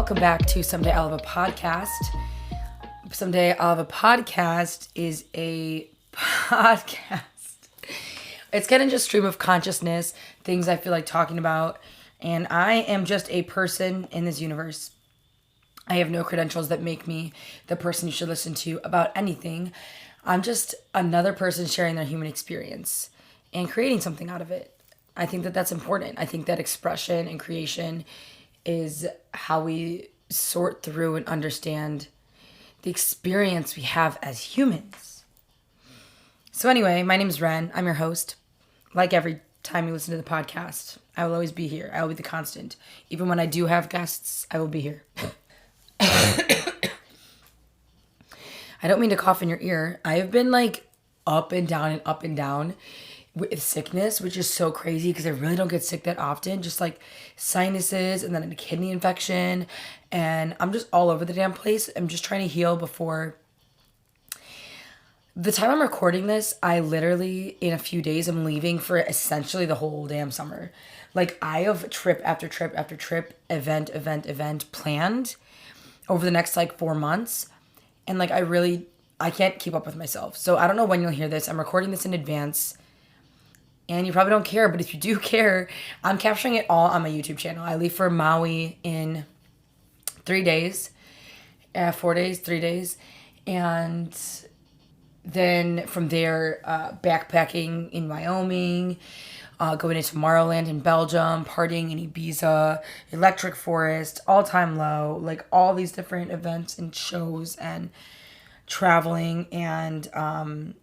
welcome back to Someday I'll Have a Podcast. Someday I'll Have a Podcast is a podcast. It's kind of just stream of consciousness, things I feel like talking about, and I am just a person in this universe. I have no credentials that make me the person you should listen to about anything. I'm just another person sharing their human experience and creating something out of it. I think that that's important. I think that expression and creation is how we sort through and understand the experience we have as humans. So anyway, my name is Ren. I'm your host. Like every time you listen to the podcast, I will always be here. I will be the constant. Even when I do have guests, I will be here. I don't mean to cough in your ear. I have been like up and down with sickness, which is so crazy because I really don't get sick that often. Just like sinuses and then a kidney infection. And I'm just all over the damn place. I'm just trying to heal before the time I'm recording this. I literally, in a few days, I'm leaving for essentially the whole damn summer. Like, I have trip after trip after trip, event planned over the next like 4 months. And like, I can't keep up with myself. So I don't know when you'll hear this. I'm recording this in advance. And you probably don't care, but if you do care, I'm capturing it all on my YouTube channel. I leave for Maui in 3 days, 4 days, 3 days. And then from there, backpacking in Wyoming, going into Tomorrowland in Belgium, partying in Ibiza, Electric Forest, All Time Low, like all these different events and shows and traveling. And I'm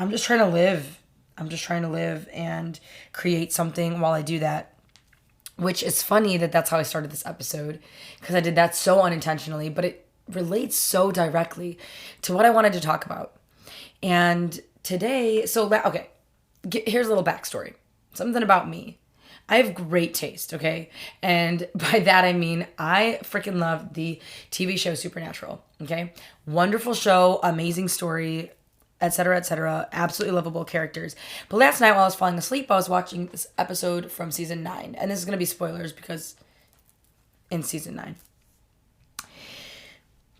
just trying to live. I'm just trying to live and create something while I do that, which is funny that that's how I started this episode, because I did that so unintentionally, but it relates so directly to what I wanted to talk about. And today, here's a little backstory. Something about me. I have great taste, okay? And by that I mean I freaking love the TV show Supernatural, okay? Wonderful show, amazing story, etc., absolutely lovable characters. But last night while I was falling asleep, I was watching this episode from season 9. And this is going to be spoilers because in season 9.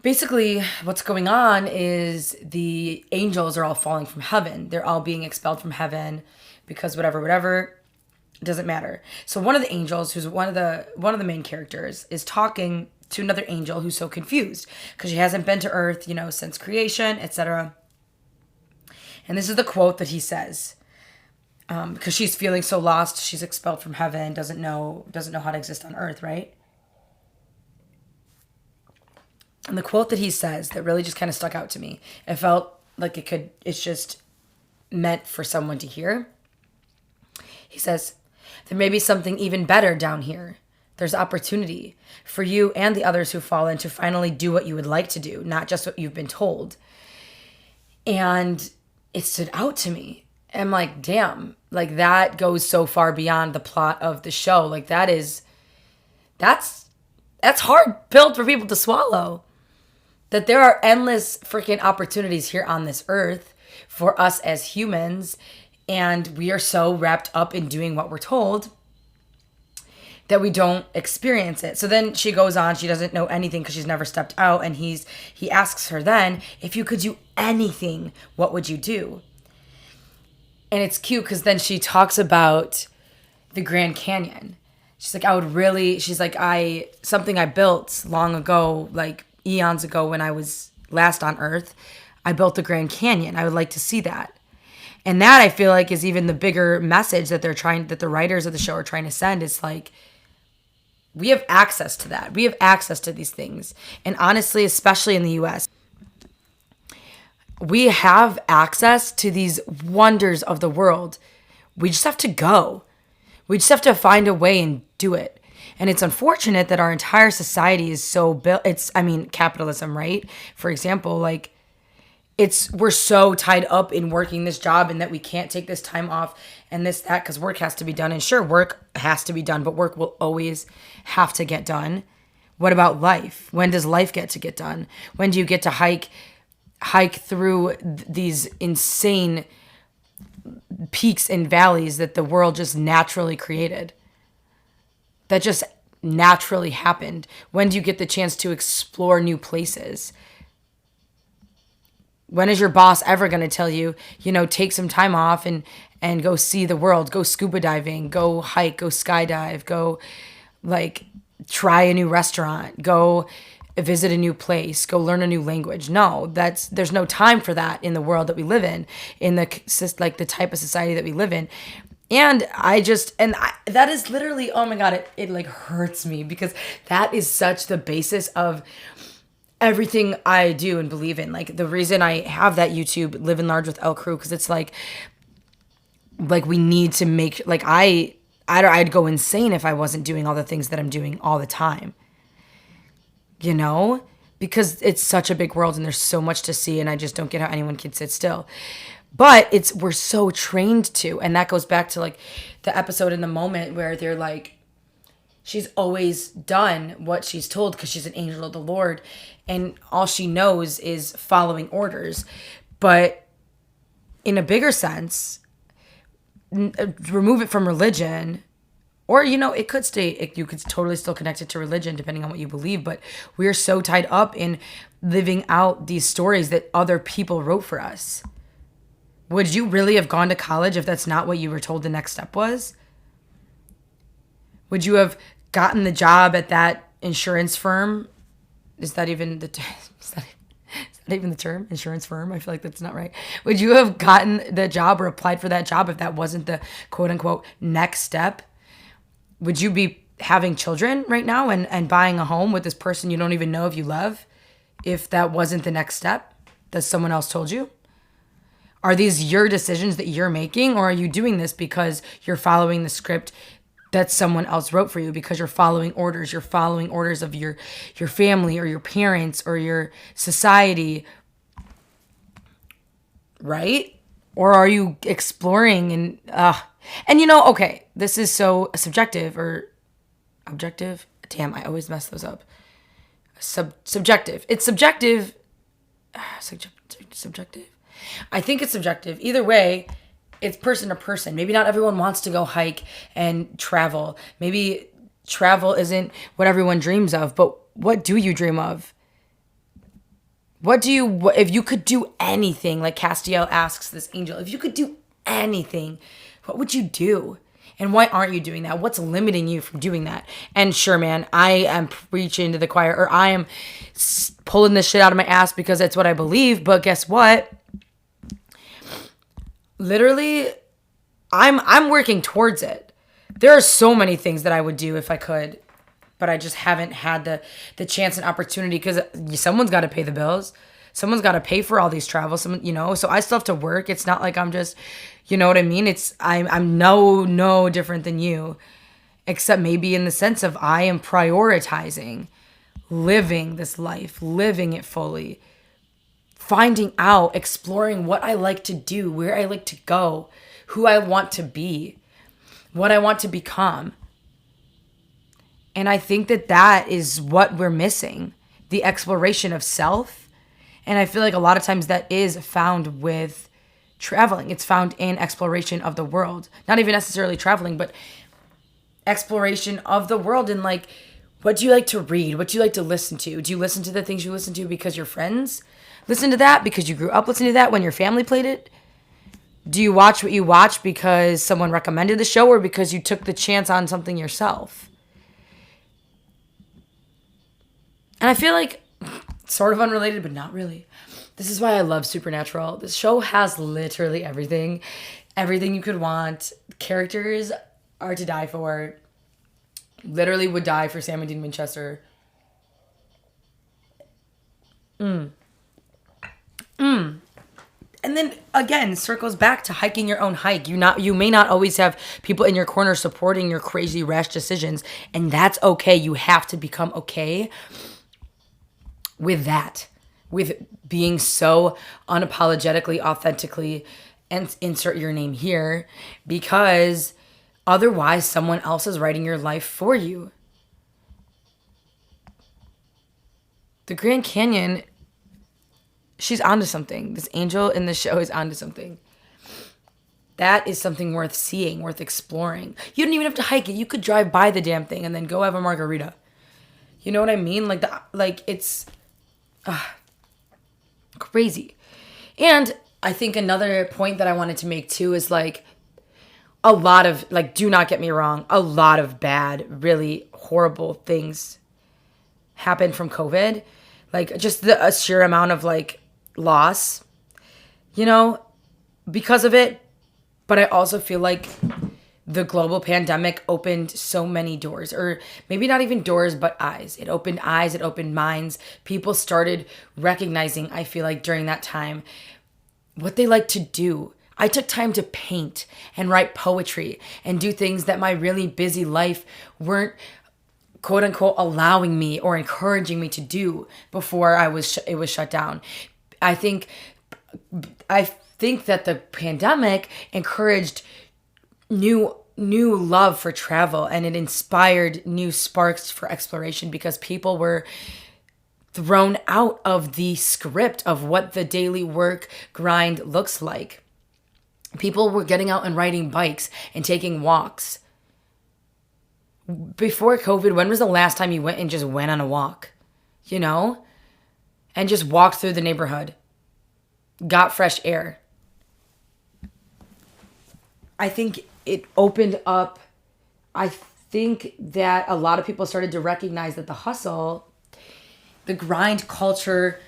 Basically, what's going on is the angels are all falling from heaven. They're all being expelled from heaven because whatever, it doesn't matter. So one of the angels, who's one of the main characters, is talking to another angel who's so confused because she hasn't been to Earth, since creation, etc. And this is the quote that he says, because she's feeling so lost. She's expelled from heaven, doesn't know how to exist on Earth, right? And the quote that he says that really just kind of stuck out to me. It felt like it's just meant for someone to hear. He says, "There may be something even better down here. There's opportunity for you and the others who fall in to finally do what you would like to do, not just what you've been told." And it stood out to me. I'm like, damn, like that goes so far beyond the plot of the show. Like that's hard pill for people to swallow. That there are endless freaking opportunities here on this earth for us as humans, and we are so wrapped up in doing what we're told that we don't experience it. So then she goes on, she doesn't know anything because she's never stepped out, and he asks her then, if you could do anything, what would you do? And it's cute because then she talks about the Grand Canyon. She's like, something I built long ago, like eons ago when I was last on Earth, I built the Grand Canyon. I would like to see that. And that I feel like is even the bigger message that the writers of the show are trying to send. It's like, we have access to that. We have access to these things. And honestly, especially in the US, we have access to these wonders of the world. We just have to go. We just have to find a way and do it. And it's unfortunate that our entire society is so built. Capitalism, right? For example, like we're so tied up in working this job and that we can't take this time off and that because work has to be done. And sure, work has to be done, but work will always have to get done. What about life? When does life get done? When do you get to hike through these insane peaks and valleys that the world just naturally created? That just naturally happened? When do you get the chance to explore new places? When is your boss ever going to tell you, take some time off and go see the world, go scuba diving, go hike, go skydive, go like try a new restaurant, go visit a new place, go learn a new language? No, there's no time for that in the world that we live in the type of society that we live in. And that is literally, oh my God, it like hurts me, because that is such the basis of everything I do and believe in. Like, the reason I have that YouTube Live and Large with Elle Crew, because it's like we need to make, like, I'd go insane if I wasn't doing all the things that I'm doing all the time, because it's such a big world and there's so much to see, and I just don't get how anyone can sit still. But we're so trained to, and that goes back to like the episode in The Moment where they're like, she's always done what she's told because she's an angel of the Lord, and all she knows is following orders. But in a bigger sense, remove it from religion, or, it could stay, you could totally still connect it to religion depending on what you believe, but we're so tied up in living out these stories that other people wrote for us. Would you really have gone to college if that's not what you were told the next step was? Would you have gotten the job at that insurance firm? Is that even the term? Insurance firm? I feel like that's not right. Would you have gotten the job or applied for that job if that wasn't the quote unquote next step? Would you be having children right now and buying a home with this person you don't even know if you love, if that wasn't the next step that someone else told you? Are these your decisions that you're making, or are you doing this because you're following the script that someone else wrote for you, because you're following orders? You're following orders of your family or your parents or your society, right? Or are you exploring okay, this is so subjective or objective. Damn, I always mess those up. Subjective. It's subjective. Subjective. I think it's subjective. Either way, it's person to person. Maybe not everyone wants to go hike and travel. Maybe travel isn't what everyone dreams of, but what do you dream of? If you could do anything, like Castiel asks this angel, if you could do anything, what would you do? And why aren't you doing that? What's limiting you from doing that? And sure, man, I am preaching to the choir, or I am pulling this shit out of my ass because that's what I believe. But guess what? Literally, I'm working towards it. There are so many things that I would do if I could, but I just haven't had the chance and opportunity, because someone's got to pay the bills. Someone's got to pay for all these travels. So I still have to work. It's not like I'm just, you know what I mean? I'm no different than you, except maybe in the sense of I am prioritizing living this life, living it fully, finding out, exploring what I like to do, where I like to go, who I want to be, what I want to become. And I think that is what we're missing, the exploration of self. And I feel like a lot of times that is found with traveling. It's found in exploration of the world. Not even necessarily traveling, but exploration of the world. And like, what do you like to read? What do you like to listen to? Do you listen to the things you listen to because your friends listen to that, because you grew up listening to that when your family played it? Do you watch what you watch because someone recommended the show, or because you took the chance on something yourself? And I feel like, sort of unrelated, but not really, this is why I love Supernatural. This show has literally everything. Everything you could want. Characters are to die for. Literally would die for Sam and Dean Winchester. And then again, circles back to hiking your own hike. You may not always have people in your corner supporting your crazy rash decisions, and that's okay. You have to become okay with that, with being so unapologetically, authentically, and insert your name here, because otherwise someone else is writing your life for you. The Grand Canyon, she's onto something. This angel in the show is onto something. that is something worth seeing, worth exploring. You don't even have to hike it. You could drive by the damn thing and then go have a margarita. You know what I mean? Like it's crazy. And I think another point that I wanted to make too is like a lot of, like, do not get me wrong, a lot of bad, really horrible things happened from COVID. Like just a sheer amount of like loss, you know, because of it. But I also feel like the global pandemic opened so many doors, or maybe not even doors, but eyes. It opened eyes, it opened minds. People started recognizing, I feel like during that time, what they like to do. I took time to paint and write poetry and do things that my really busy life weren't, quote unquote, allowing me or encouraging me to do before it was shut down. I think that the pandemic encouraged new love for travel, and it inspired new sparks for exploration because people were thrown out of the script of what the daily work grind looks like. People were getting out and riding bikes and taking walks. Before COVID, when was the last time you went and just went on a walk? You know? And just walked through the neighborhood. Got fresh air. I think it opened up. I think that a lot of people started to recognize that the hustle, the grind culture,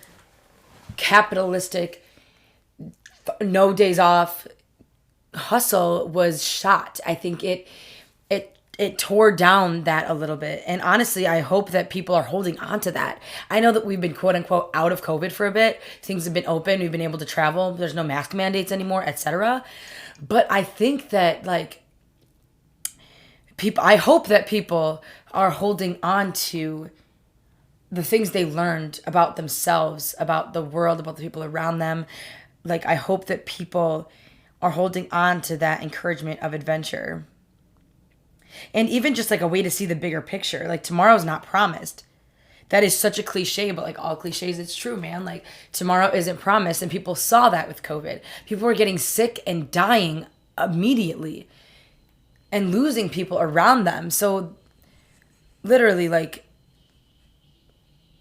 capitalistic, no days off hustle was shot. I think it tore down that a little bit. And honestly, I hope that people are holding on to that. I know that we've been quote unquote out of COVID for a bit. Things have been open. We've been able to travel. There's no mask mandates anymore, etc. But I think that like I hope that people are holding on to the things they learned about themselves, about the world, about the people around them. Like, I hope that people are holding on to that encouragement of adventure. And even just like a way to see the bigger picture. Like, tomorrow's not promised. That is such a cliche, but like all cliches, it's true, man. Like, tomorrow isn't promised. And people saw that with COVID. People were getting sick and dying immediately and losing people around them. So literally, like,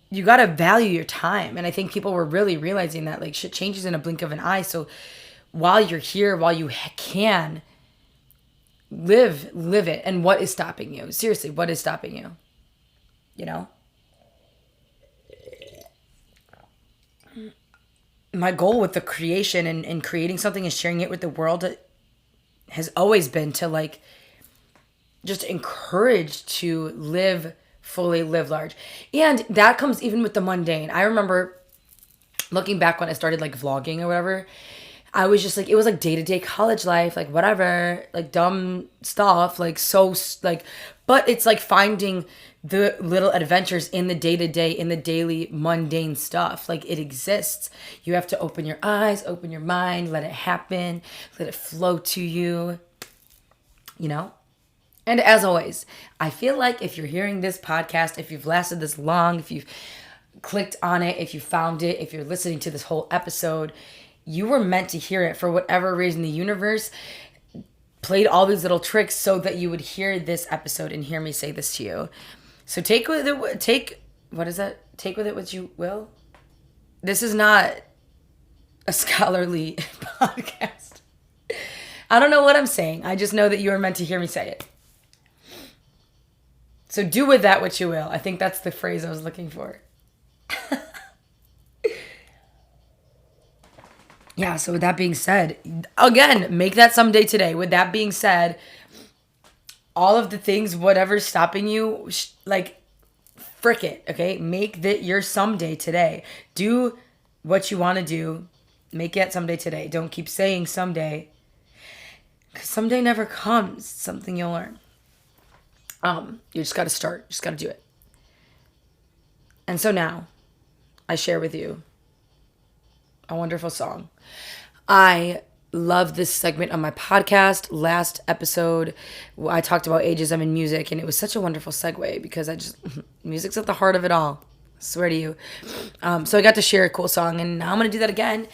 you got to value your time. And I think people were really realizing that like shit changes in a blink of an eye. So while you're here, while you can, live it. And what is stopping you? Seriously, what is stopping you? You know? My goal with the creation and creating something and sharing it with the world has always been to like just encourage to live fully, live large. And that comes even with the mundane. I remember looking back when I started like vlogging or whatever, I was just like, it was like day-to-day college life, like whatever, like dumb stuff, like so like, but it's like finding the little adventures in the day-to-day, in the daily mundane stuff. Like, it exists. You have to open your eyes, open your mind, let it happen, let it flow to you, you know? And as always, I feel like if you're hearing this podcast, if you've lasted this long, if you've clicked on it, if you found it, if you're listening to this whole episode, you were meant to hear it. For whatever reason, the universe played all these little tricks so that you would hear this episode and hear me say this to you. So take with it what you will. This is not a scholarly podcast. I don't know what I'm saying. I just know that you are meant to hear me say it. So do with that what you will. I think that's the phrase I was looking for. Yeah, so with that being said, again, make that someday today. With that being said, all of the things, whatever's stopping you, like, frick it, okay? Make that your someday today. Do what you want to do. Make it someday today. Don't keep saying someday, because someday never comes. It's something you'll learn. You just got to start. Just got to do it. And so now, I share with you a wonderful song. I love this segment on my podcast. Last episode, I talked about ageism in music, and it was such a wonderful segue because music's at the heart of it all. I swear to you. So I got to share a cool song, and now I'm going to do that again.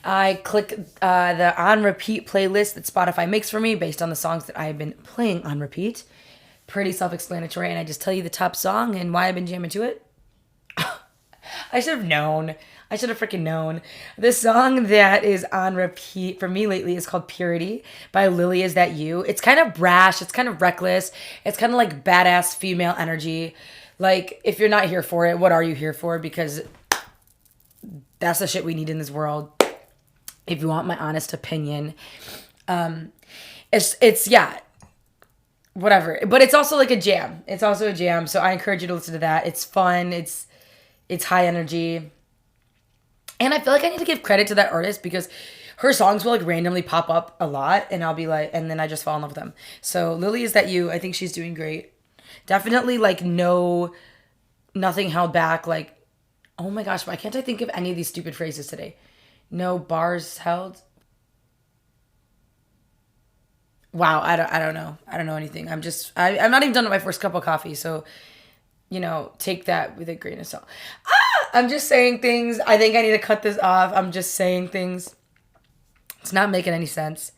I click the on repeat playlist that Spotify makes for me based on the songs that I have been playing on repeat. Pretty self-explanatory, and I just tell you the top song and why I've been jamming to it. I should have known. I should have freaking known. The song that is on repeat for me lately is called Purity by Lily Is That You. It's kind of brash. It's kind of reckless. It's kind of like badass female energy. Like, if you're not here for it, what are you here for? Because that's the shit we need in this world. If you want my honest opinion. It's yeah, whatever. But it's also like a jam. It's also a jam. So I encourage you to listen to that. It's fun. It's high energy. And I feel like I need to give credit to that artist because her songs will like randomly pop up a lot and I'll be like, and then I just fall in love with them. So Lily Is That You? I think she's doing great. Definitely like nothing held back. Like, oh my gosh, why can't I think of any of these stupid phrases today? No bars held. Wow, I don't know. I don't know anything. I'm not even done with my first cup of coffee. So, take that with a grain of salt. I'm just saying things. I think I need to cut this off. I'm just saying things. It's not making any sense.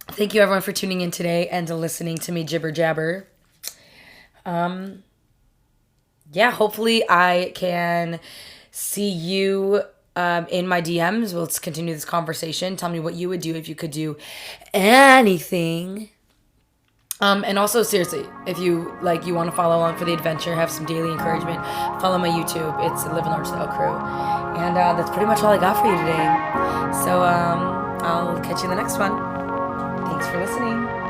Thank you everyone for tuning in today and to listening to me jibber jabber. Hopefully I can see you in my DMs. Let's continue this conversation. Tell me what you would do if you could do anything. And also, seriously, if you want to follow along for the adventure, have some daily encouragement, follow my YouTube. It's the Live Large Style Crew. And that's pretty much all I got for you today. So I'll catch you in the next one. Thanks for listening.